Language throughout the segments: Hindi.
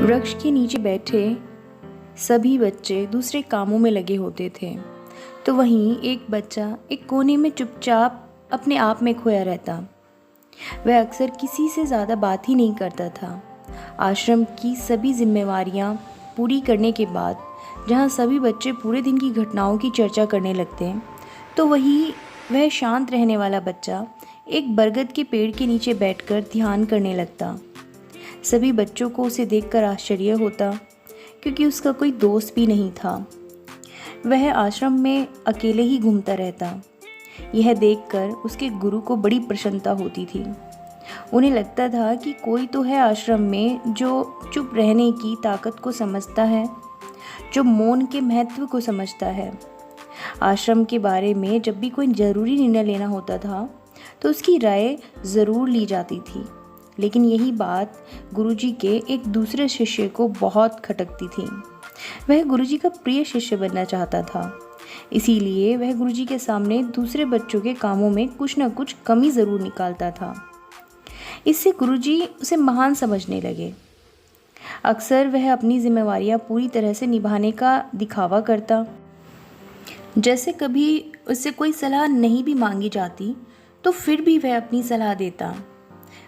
वृक्ष के नीचे बैठे सभी बच्चे दूसरे कामों में लगे होते थे, तो वहीं एक बच्चा एक कोने में चुपचाप अपने आप में खोया रहता। वह अक्सर किसी से ज़्यादा बात ही नहीं करता था। आश्रम की सभी जिम्मेवारियां पूरी करने के बाद जहाँ सभी बच्चे पूरे दिन की घटनाओं की चर्चा करने लगते, तो वह शांत रहने वाला बच्चा एक बरगद के पेड़ के नीचे बैठकर ध्यान करने लगता। सभी बच्चों को उसे देखकर आश्चर्य होता, क्योंकि उसका कोई दोस्त भी नहीं था। वह आश्रम में अकेले ही घूमता रहता। यह देखकर उसके गुरु को बड़ी प्रसन्नता होती थी। उन्हें लगता था कि कोई तो है आश्रम में जो चुप रहने की ताकत को समझता है, जो मौन के महत्व को समझता है। आश्रम के बारे में जब भी कोई ज़रूरी निर्णय लेना होता था तो उसकी राय ज़रूर ली जाती थी, लेकिन यही बात गुरुजी के एक दूसरे शिष्य को बहुत खटकती थी। वह गुरुजी का प्रिय शिष्य बनना चाहता था, इसीलिए वह गुरुजी के सामने दूसरे बच्चों के कामों में कुछ न कुछ कमी ज़रूर निकालता था। इससे गुरुजी उसे महान समझने लगे। अक्सर वह अपनी जिम्मेवारियां पूरी तरह से निभाने का दिखावा करता। जैसे कभी उससे कोई सलाह नहीं भी मांगी जाती तो फिर भी वह अपनी सलाह देता।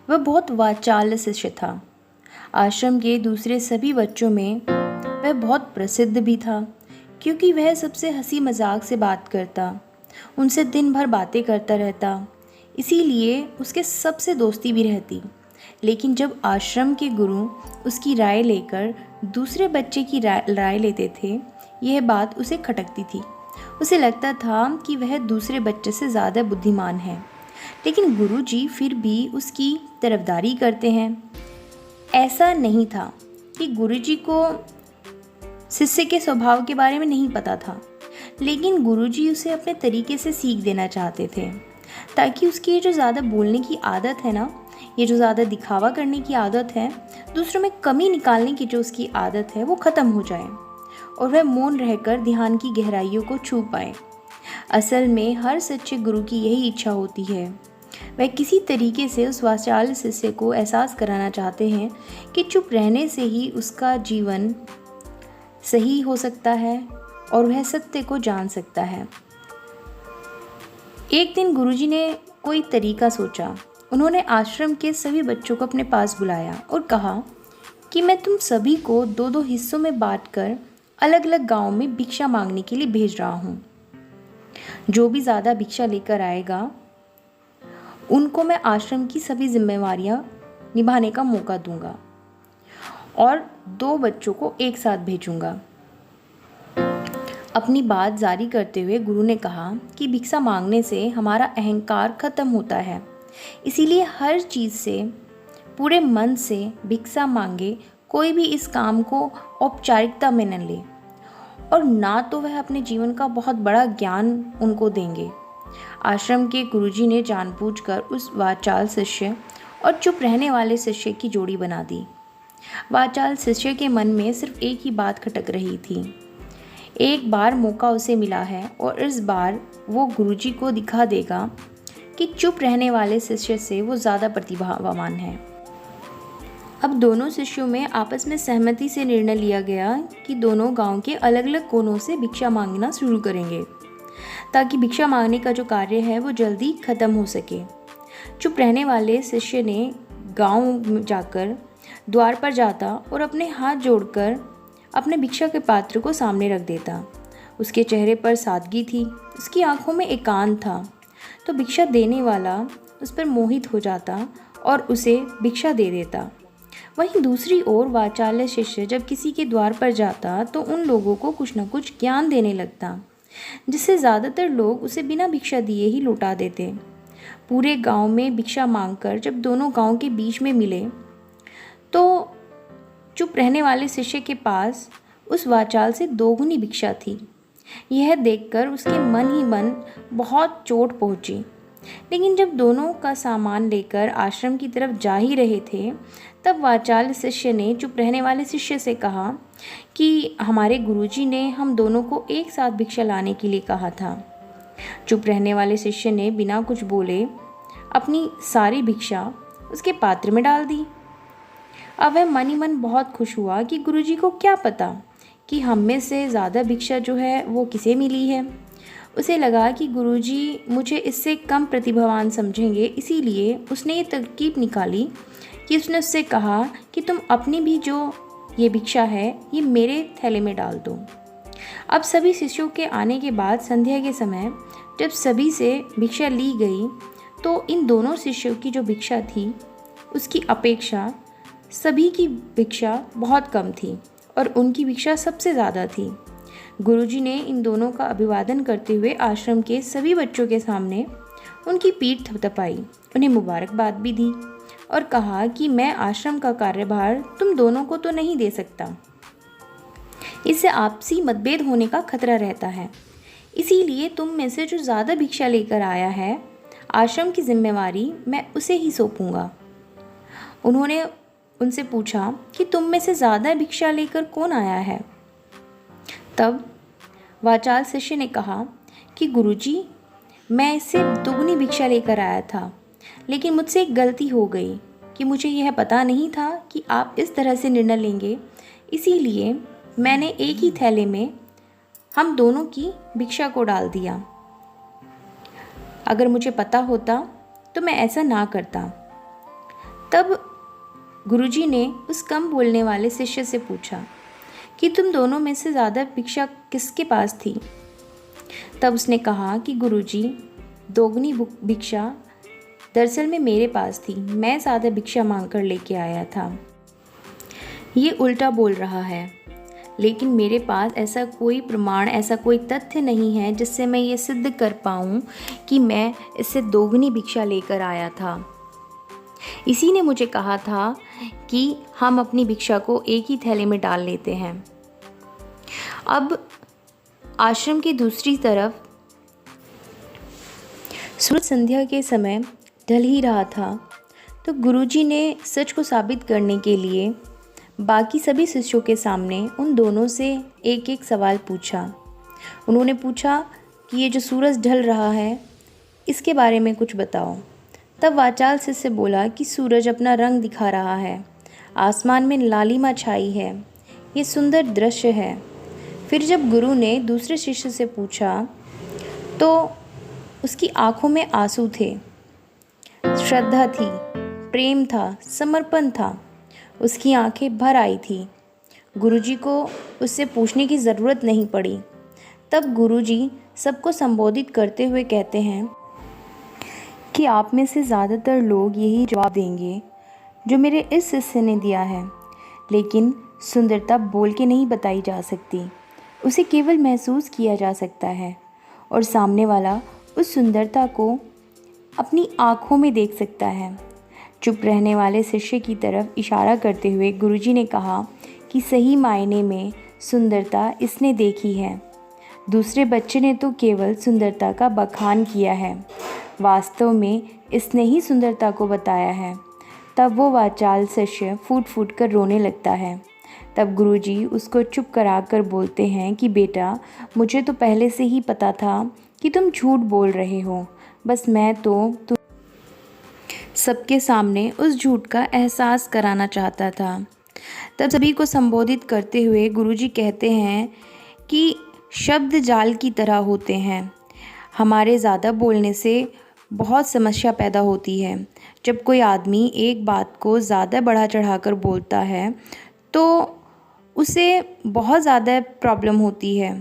वह बहुत वाचाल शिष्य था। आश्रम के दूसरे सभी बच्चों में वह बहुत प्रसिद्ध भी था, क्योंकि वह सबसे हंसी मजाक से बात करता, उनसे दिन भर बातें करता रहता, इसीलिए उसके सबसे दोस्ती भी रहती। लेकिन जब आश्रम के गुरु उसकी राय लेकर दूसरे बच्चे की राय लेते थे, यह बात उसे खटकती थी। उसे लगता था कि वह दूसरे बच्चे से ज़्यादा बुद्धिमान है, लेकिन गुरुजी फिर भी उसकी तरफदारी करते हैं। ऐसा नहीं था कि गुरुजी को शिष्य के स्वभाव के बारे में नहीं पता था, लेकिन गुरुजी उसे अपने तरीके से सीख देना चाहते थे, ताकि उसकी ये जो ज़्यादा बोलने की आदत है ना, ये जो ज़्यादा दिखावा करने की आदत है, दूसरों में कमी निकालने की जो उसकी आदत है, वो ख़त्म हो जाए और वह मौन रहकर ध्यान की गहराइयों को छू पाए। असल में हर सच्चे गुरु की यही इच्छा होती है। वह किसी तरीके से उस वाचाल शिष्य को एहसास कराना चाहते हैं कि चुप रहने से ही उसका जीवन सही हो सकता है और वह सत्य को जान सकता है। एक दिन गुरुजी ने कोई तरीका सोचा। उन्होंने आश्रम के सभी बच्चों को अपने पास बुलाया और कहा कि मैं तुम सभी को दो दो हिस्सों में बांटकर अलग अलग गांव में भिक्षा मांगने के लिए भेज रहा हूँ। जो भी ज़्यादा भिक्षा लेकर आएगा उनको मैं आश्रम की सभी जिम्मेवारियां निभाने का मौका दूंगा और 2 बच्चों को एक साथ भेजूंगा। अपनी बात जारी करते हुए गुरु ने कहा कि भिक्षा मांगने से हमारा अहंकार खत्म होता है, इसीलिए हर चीज़ से पूरे मन से भिक्षा मांगे। कोई भी इस काम को औपचारिकता में न ले, और ना तो वह अपने जीवन का बहुत बड़ा ज्ञान उनको देंगे। आश्रम के गुरुजी ने जानबूझकर उस वाचाल शिष्य और चुप रहने वाले शिष्य की जोड़ी बना दी। वाचाल शिष्य के मन में सिर्फ एक ही बात खटक रही थी। एक बार मौका उसे मिला है और इस बार वो गुरुजी को दिखा देगा कि चुप रहने वाले शिष्य से वो ज़्यादा प्रतिभावान है। अब दोनों शिष्यों में आपस में सहमति से निर्णय लिया गया कि दोनों गांव के अलग अलग कोनों से भिक्षा मांगना शुरू करेंगे, ताकि भिक्षा मांगने का जो कार्य है वो जल्दी खत्म हो सके। चुप रहने वाले शिष्य ने गांव में जाकर द्वार पर जाता और अपने हाथ जोड़कर अपने भिक्षा के पात्र को सामने रख देता। उसके चेहरे पर सादगी थी, उसकी आंखों में एकांत था, तो भिक्षा देने वाला उस पर मोहित हो जाता और उसे भिक्षा दे देता। वहीं दूसरी ओर वाचाल्य शिष्य जब किसी के द्वार पर जाता तो उन लोगों को कुछ न कुछ ज्ञान देने लगता, जिससे ज़्यादातर लोग उसे बिना भिक्षा दिए ही लौटा देते। पूरे गांव में भिक्षा मांगकर जब दोनों गांव के बीच में मिले तो चुप रहने वाले शिष्य के पास उस वाचाल से 2 गुनी भिक्षा थी। यह देखकर उसके मन ही मन बहुत चोट पहुंची। लेकिन जब दोनों का सामान लेकर आश्रम की तरफ जा ही रहे थे, तब वाचाल शिष्य ने चुप रहने वाले शिष्य से कहा कि हमारे गुरुजी ने हम दोनों को एक साथ भिक्षा लाने के लिए कहा था। चुप रहने वाले शिष्य ने बिना कुछ बोले अपनी सारी भिक्षा उसके पात्र में डाल दी। अब वह मन ही मन बहुत खुश हुआ कि गुरुजी को क्या पता कि हम में से ज़्यादा भिक्षा जो है वो किसे मिली है। उसे लगा कि गुरुजी मुझे इससे कम प्रतिभावान समझेंगे, इसीलिए उसने ये तरकीब निकाली कि उसने उससे कहा कि तुम अपनी भी जो ये भिक्षा है ये मेरे थैले में डाल दो। अब सभी शिष्यों के आने के बाद संध्या के समय जब सभी से भिक्षा ली गई तो इन दोनों शिष्यों की जो भिक्षा थी उसकी अपेक्षा सभी की भिक्षा बहुत कम थी और उनकी भिक्षा सबसे ज़्यादा थी। गुरुजी ने इन दोनों का अभिवादन करते हुए आश्रम के सभी बच्चों के सामने उनकी पीठ थपथपाई, उन्हें मुबारकबाद भी दी और कहा कि मैं आश्रम का कार्यभार तुम दोनों को तो नहीं दे सकता, इससे आपसी मतभेद होने का खतरा रहता है, इसीलिए तुम में से जो ज़्यादा भिक्षा लेकर आया है आश्रम की जिम्मेवारी मैं उसे ही सौंपूंगा। उन्होंने उनसे पूछा कि तुम में से ज़्यादा भिक्षा लेकर कौन आया है। तब वाचाल शिष्य ने कहा कि गुरुजी मैं इससे दुगनी भिक्षा लेकर आया था, लेकिन मुझसे एक गलती हो गई कि मुझे यह पता नहीं था कि आप इस तरह से निर्णय लेंगे, इसीलिए मैंने एक ही थैले में हम दोनों की भिक्षा को डाल दिया। अगर मुझे पता होता तो मैं ऐसा ना करता। तब गुरुजी ने उस कम बोलने वाले शिष्य से पूछा कि तुम दोनों में से ज़्यादा भिक्षा किसके पास थी। तब उसने कहा कि गुरुजी दोगुनी भिक्षा दरअसल में मेरे पास थी, मैं ज़्यादा भिक्षा मांगकर लेके आया था। ये उल्टा बोल रहा है, लेकिन मेरे पास ऐसा कोई प्रमाण, ऐसा कोई तथ्य नहीं है जिससे मैं ये सिद्ध कर पाऊँ कि मैं इससे दोगुनी भिक्षा लेकर आया था। इसी ने मुझे कहा था कि हम अपनी भिक्षा को एक ही थैले में डाल लेते हैं। अब आश्रम की दूसरी तरफ सूरज संध्या के समय ढल ही रहा था, तो गुरुजी ने सच को साबित करने के लिए बाकी सभी शिष्यों के सामने उन दोनों से एक एक सवाल पूछा। उन्होंने पूछा कि ये जो सूरज ढल रहा है इसके बारे में कुछ बताओ। तब वाचाल शिष्य बोला कि सूरज अपना रंग दिखा रहा है, आसमान में लालिमा छाई है, ये सुंदर दृश्य है। फिर जब गुरु ने दूसरे शिष्य से पूछा तो उसकी आंखों में आंसू थे, श्रद्धा थी, प्रेम था, समर्पण था, उसकी आंखें भर आई थी। गुरुजी को उससे पूछने की ज़रूरत नहीं पड़ी। तब गुरुजी सबको संबोधित करते हुए कहते हैं कि आप में से ज़्यादातर लोग यही जवाब देंगे जो मेरे इस शिष्य ने दिया है, लेकिन सुंदरता बोल के नहीं बताई जा सकती, उसे केवल महसूस किया जा सकता है और सामने वाला उस सुंदरता को अपनी आँखों में देख सकता है। चुप रहने वाले शिष्य की तरफ इशारा करते हुए गुरुजी ने कहा कि सही मायने में सुंदरता इसने देखी है, दूसरे बच्चे ने तो केवल सुंदरता का बखान किया है, वास्तव में इसने ही सुंदरता को बताया है। तब वो वाचाल शिष्य फूट फूट कर रोने लगता है। तब गुरुजी उसको चुप करा कर बोलते हैं कि बेटा, मुझे तो पहले से ही पता था कि तुम झूठ बोल रहे हो, बस मैं तो सबके सामने उस झूठ का एहसास कराना चाहता था। तब सभी को संबोधित करते हुए गुरुजी कहते हैं कि शब्द जाल की तरह होते हैं, हमारे ज़्यादा बोलने से बहुत समस्या पैदा होती है। जब कोई आदमी एक बात को ज़्यादा बढ़ा चढ़ाकर बोलता है तो उसे बहुत ज़्यादा प्रॉब्लम होती है,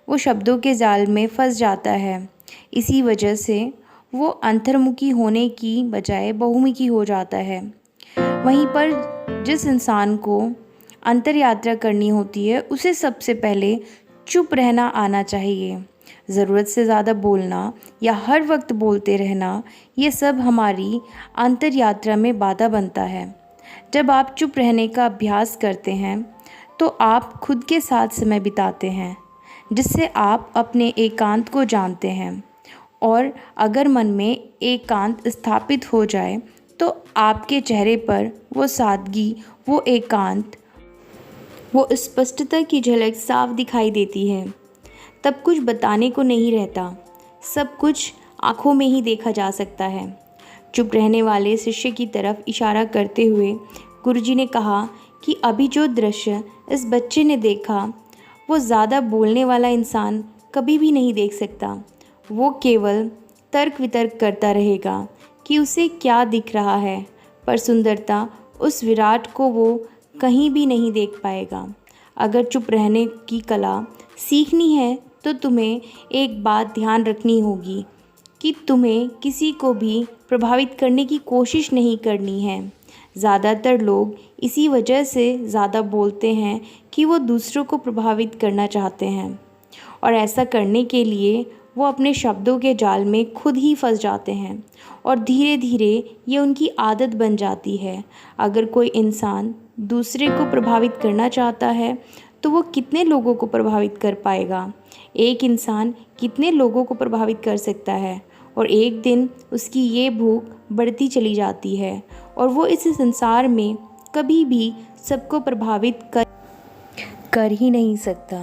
वो शब्दों के जाल में फंस जाता है। इसी वजह से वो अंतर्मुखी होने की बजाय बहुमुखी हो जाता है। वहीं पर जिस इंसान को अंतर यात्रा करनी होती है उसे सबसे पहले चुप रहना आना चाहिए। ज़रूरत से ज़्यादा बोलना या हर वक्त बोलते रहना, ये सब हमारी अंतर यात्रा में बाधा बनता है। जब आप चुप रहने का अभ्यास करते हैं तो आप खुद के साथ समय बिताते हैं, जिससे आप अपने एकांत को जानते हैं, और अगर मन में एकांत स्थापित हो जाए तो आपके चेहरे पर वो सादगी, वो एकांत, वो स्पष्टता की झलक साफ दिखाई देती है। तब कुछ बताने को नहीं रहता, सब कुछ आँखों में ही देखा जा सकता है। चुप रहने वाले शिष्य की तरफ इशारा करते हुए गुरुजी ने कहा कि अभी जो दृश्य इस बच्चे ने देखा वो ज़्यादा बोलने वाला इंसान कभी भी नहीं देख सकता। वो केवल तर्क वितर्क करता रहेगा कि उसे क्या दिख रहा है, पर सुंदरता उस विराट को वो कहीं भी नहीं देख पाएगा। अगर चुप रहने की कला सीखनी है तो तुम्हें एक बात ध्यान रखनी होगी कि तुम्हें किसी को भी प्रभावित करने की कोशिश नहीं करनी है। ज़्यादातर लोग इसी वजह से ज़्यादा बोलते हैं कि वो दूसरों को प्रभावित करना चाहते हैं, और ऐसा करने के लिए वो अपने शब्दों के जाल में खुद ही फंस जाते हैं और धीरे धीरे ये उनकी आदत बन जाती है। अगर कोई इंसान दूसरे को प्रभावित करना चाहता है तो वो कितने लोगों को प्रभावित कर पाएगा? एक इंसान कितने लोगों को प्रभावित कर सकता है? और एक दिन उसकी ये भूख बढ़ती चली जाती है और वो इस संसार में कभी भी सबको प्रभावित कर ही नहीं सकता।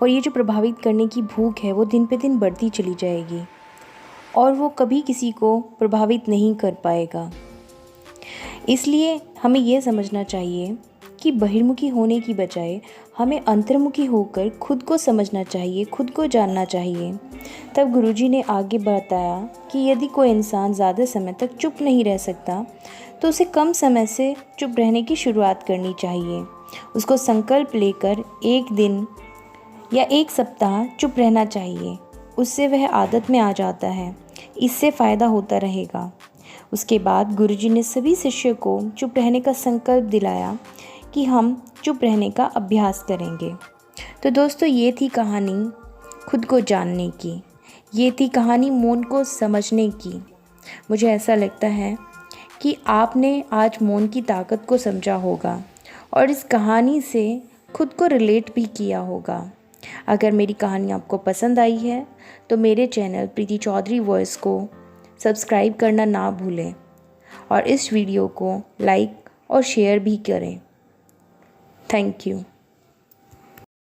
और ये जो प्रभावित करने की भूख है वो दिन पे दिन बढ़ती चली जाएगी और वो कभी किसी को प्रभावित नहीं कर पाएगा। इसलिए हमें ये समझना चाहिए कि बहिर्मुखी होने की बजाय हमें अंतर्मुखी होकर खुद को समझना चाहिए, खुद को जानना चाहिए। तब गुरुजी ने आगे बताया कि यदि कोई इंसान ज़्यादा समय तक चुप नहीं रह सकता तो उसे कम समय से चुप रहने की शुरुआत करनी चाहिए। उसको संकल्प लेकर एक दिन या एक सप्ताह चुप रहना चाहिए। उससे वह आदत में आ जाता है, इससे फ़ायदा होता रहेगा। उसके बाद गुरुजी ने सभी शिष्यों को चुप रहने का संकल्प दिलाया कि हम चुप रहने का अभ्यास करेंगे। तो दोस्तों, ये थी कहानी खुद को जानने की, ये थी कहानी मौन को समझने की। मुझे ऐसा लगता है कि आपने आज मौन की ताकत को समझा होगा और इस कहानी से खुद को रिलेट भी किया होगा। अगर मेरी कहानी आपको पसंद आई है तो मेरे चैनल प्रीति चौधरी वॉइस को सब्सक्राइब करना ना भूलें और इस वीडियो को लाइक और शेयर भी करें। Thank you.